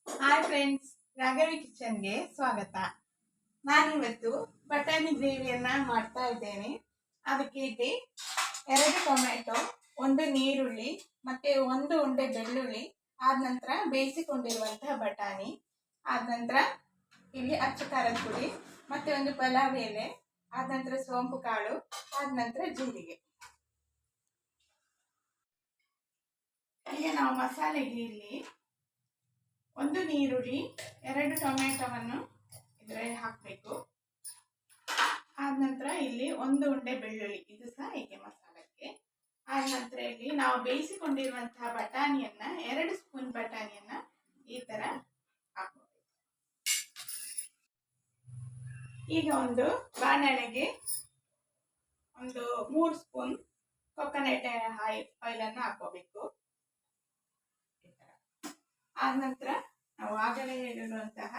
Hi friends, Raghavi ಕಿಚನ್ಗೆ ಸ್ವಾಗತ. ನಾನಿವತ್ತು ಬಟಾಣಿ ಗ್ರೇವಿಯನ್ನ ಮಾಡ್ತಾ ಇದ್ದೇನೆ. ಅದಕ್ಕೆ 2 ಟೊಮೆಟೊ, 1 ನೀರುಳ್ಳಿ ಮತ್ತೆ 1 ಉಂಡೆ ಬೆಳ್ಳುಳ್ಳಿ, ಆದ ನಂತರ ಬೇಯಿಸಿಕೊಂಡಿರುವಂತಹ ಬಟಾಣಿ, ಆದ ನಂತರ ಇಲ್ಲಿ ಅಚ್ಚ ಖಾರದ ಪುಡಿ ಮತ್ತೆ 1 ಪಲಾವ್ ಎಲೆ, ಆದ ನಂತರ ಸೋಂಪು ಕಾಳು, ಆದ ನಂತರ ಜೀರಿಗೆ. ಈಗ ನಾವು ಮಸಾಲೆಗೆ ಇಲ್ಲಿ 1 ನೀರುಳ್ಳಿ, 2 ಟೊಮೆಟೊವನ್ನು ಇದರಲ್ಲಿ ಹಾಕಬೇಕು. ಆದ ನಂತರ ಇಲ್ಲಿ 1 ಉಂಡೆ ಬೆಳ್ಳುಳ್ಳಿ, ಇದು ಸಹ ಹೀಗೆ ಮಸಾಲಕ್ಕೆ. ಆದ ನಂತರ ಇಲ್ಲಿ ನಾವು ಬೇಯಿಸಿಕೊಂಡಿರುವಂತಹ ಬಟಾಣಿಯನ್ನ 2 ಸ್ಪೂನ್ ಬಟಾಣಿಯನ್ನ ಈ ತರ ಹಾಕಬೇಕು. ಈಗ ಒಂದು ಬಾಣಲೆಗೆ 3 ಸ್ಪೂನ್ ಕೊಕೊನಟ್ ಆಯಿಲ್ ಅನ್ನು ಹಾಕೋಬೇಕು. ಆದ ನಂತರ ನಾವು ಆಗಲೇ ಹೇಳಿರುವಂತಹ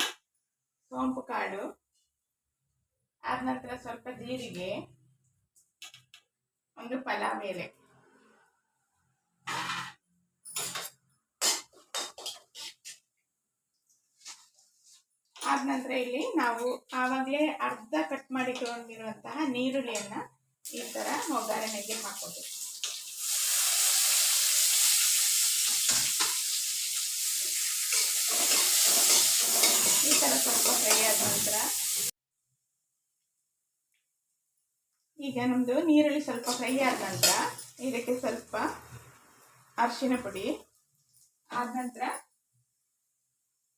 ಸೋಂಪು ಕಾಳು, ಆದ ನಂತರ ಸ್ವಲ್ಪ ಜೀರಿಗೆ, 1 ಪಲಾವ್ ಎಲೆ, ಆದ ನಂತರ ಇಲ್ಲಿ ನಾವು ಆವಾಗಲೇ ಅರ್ಧ ಕಟ್ ಮಾಡಿಕೊಂಡಿರುವಂತಹ ನೀರುಳ್ಳಿಯನ್ನ ಈ ತರ ಒಗ್ಗರಣೆಗೆ ಹಾಕೋದು. ಈ ತರ ಸ್ವಲ್ಪ ಫ್ರೈ ಆದ ನಂತರ ಈಗ ನಮ್ದು ನೀರುಳ್ಳಿ ಸ್ವಲ್ಪ ಫ್ರೈ ಆದ ನಂತರ ಇದಕ್ಕೆ ಸ್ವಲ್ಪ ಅರಿಶಿನ ಪುಡಿ, ಆದ ನಂತರ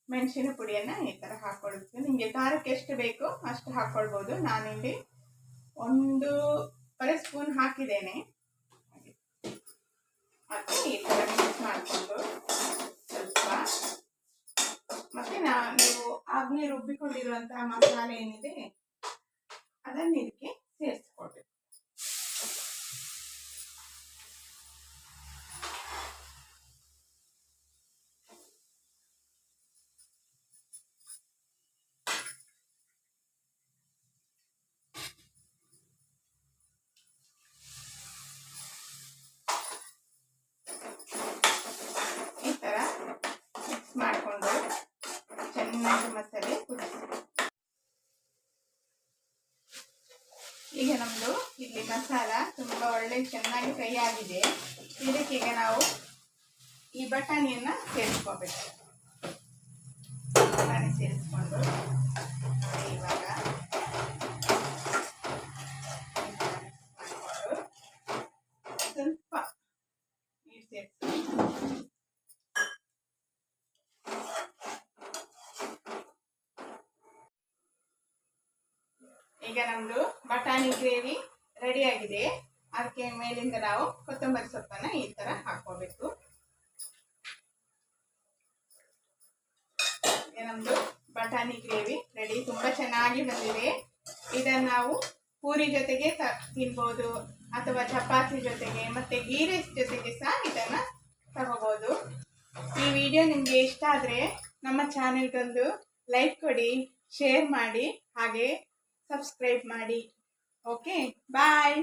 ಮೆಣಸಿನ ಪುಡಿಯನ್ನ ಈ ತರ ಹಾಕೊಳ್ಬೇಕು. ನಿಮ್ಗೆ ಖಾರಕ್ಕೆ ಎಷ್ಟು ಬೇಕೋ ಅಷ್ಟು ಹಾಕೊಳ್ಬಹುದು. ನಾನಿಲ್ಲಿ 1 ಸ್ಪೂನ್ ಹಾಕಿದ್ದೇನೆ. ಮತ್ತೆ ಈ ತರ ಮಿಕ್ಸ್ ಮಾಡಿಕೊಂಡು ಸ್ವಲ್ಪ ಮತ್ತೆ ನೀವು ಆಗ್ಲೇ ರುಬ್ಬಿಕೊಂಡಿರುವಂತಹ ಮಸಾಲೆ ಏನಿದೆ ಅದನ್ನು ಇದಕ್ಕೆ ಸೇರಿಸ್ಕೊಳ್ಬೇಕು. ಈ ತರ ಮಿಕ್ಸ್ ಮಾಡಿಕೊಂಡು ಚೆನ್ನಾಗಿ ಮಸಾಲೆ ಕುದಿಸಿ. ಈಗ ನಮ್ದು ಇಲ್ಲಿ ಮಸಾಲ ತುಂಬಾ ಒಳ್ಳೆ ಚೆನ್ನಾಗಿ ಫ್ರೈ ಆಗಿದೆ. ಇದಕ್ಕೆ ಈಗ ನಾವು ಈ ಬಟಾಣಿಯನ್ನ ಸೇರಿಸ್ಕೋಬೇಕು. ಬಟಾಣಿ ಸೇರಿಸ್ಕೊಂಡು ಇವಾಗ ಸ್ವಲ್ಪ ನೀರು ಸೇರಿಸಿ ಈಗ ನಮ್ದು ಬಟಾಣಿ ಗ್ರೇವಿ ರೆಡಿ ಆಗಿದೆ. ಅದಕ್ಕೆ ಮೇಲಿಂದ ನಾವು ಕೊತ್ತಂಬರಿ ಸೊಪ್ಪನ್ನ ಈ ತರ ಹಾಕೋಬೇಕು. ನಮ್ದು ಬಟಾಣಿ ಗ್ರೇವಿ ರೆಡಿ, ತುಂಬಾ ಚೆನ್ನಾಗಿ ಬಂದಿದೆ. ಇದನ್ನ ನಾವು ಪೂರಿ ಜೊತೆಗೆ ತಿನ್ಬಹುದು ಅಥವಾ ಚಪಾತಿ ಜೊತೆಗೆ ಮತ್ತೆ ಗೀ ರೈಸ್ ಜೊತೆಗೆ ಸಹ ಇದನ್ನ ತಗೋಬಹುದು. ಈ ವಿಡಿಯೋ ನಿಮ್ಗೆ ಇಷ್ಟ ಆದ್ರೆ ನಮ್ಮ ಚಾನೆಲ್ಗೊಂದು ಲೈಕ್ ಕೊಡಿ, ಶೇರ್ ಮಾಡಿ, ಹಾಗೆ ಸಬ್ಸ್ಕ್ರೈಬ್ ಮಾಡಿ. ಓಕೆ, ಬಾಯ್.